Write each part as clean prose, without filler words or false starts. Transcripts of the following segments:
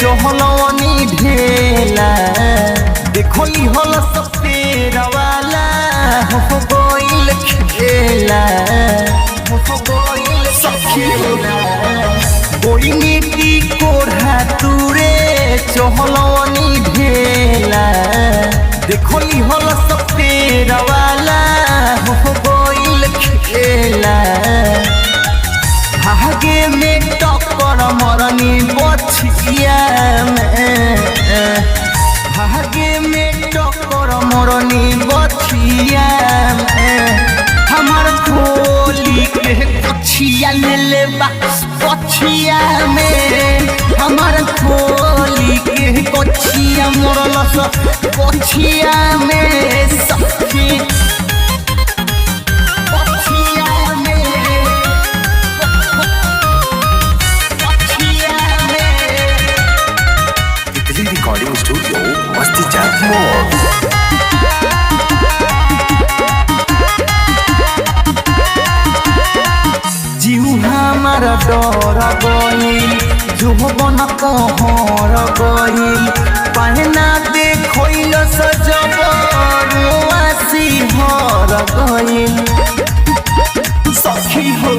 चहलवनी ढेला देखो ई हल सफेर वाला हो गइल खेला हो गइल सखेला कोई नीति कोढ़ा तुरे चहलवनी ढेला देखो ई हल सफेर वाला हो गइल खेला आगे में टक्कर मरनी बछिया में आगे में टक्कर मरनी बछिया में हमार खोली के कछिया ले बा कछिया में हमार खोली के कछिया मरल स कछिया में सखी रिकॉर्डिंग स्टूडियो मस्ती चाट मोड़। जीव हमार डर गइल जुबन कहर गइल पहना देखइल सजब रोआसी हर गइल सखी हो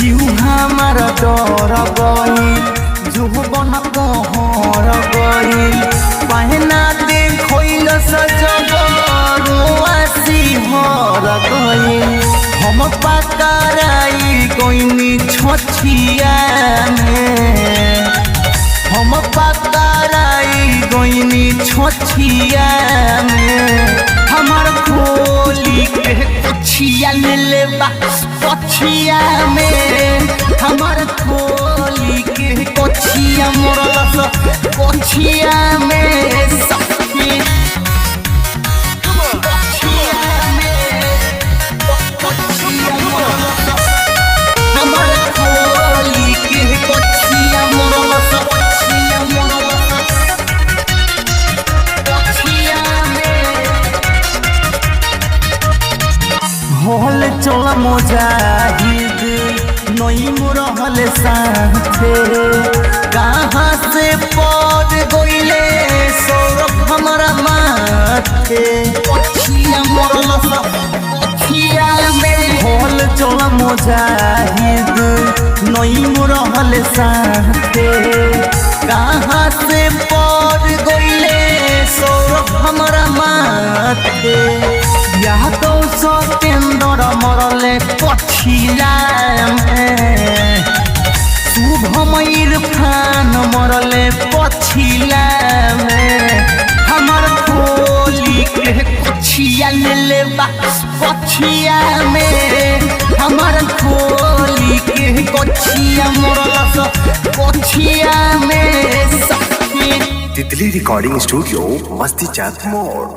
जीव हमार डर गइल जुबन कहर गइल पहना देखइल सजब रोआसी हर गइल हम पकड़ाई कोइनी छछिया में हम पकड़ाई कोइनी छछिया में हमार खोली के कछिया ले बा कछिया में हमार खोली के कछिया मोरल स कछिया में सखी हल चल मुजाहिद नई मुरहल साथे कहाँ से पद गइले सौरभ हमारा माथे कछिया मरल स कछिया में हल चल मुजाहिद नई मुरहल साथे कहाँ से पद गइले सौरभ हमारा माथे यह तो सतेंद्र मरले कछिया में शुभम इरफान मरले कछिया में हमार खोली के कछिया ले बा कछिया में हमार खोली के कछिया मरल स कछिया में सखी। तितली रिकॉर्डिंग स्टूडियो मस्ती चाट मोड़।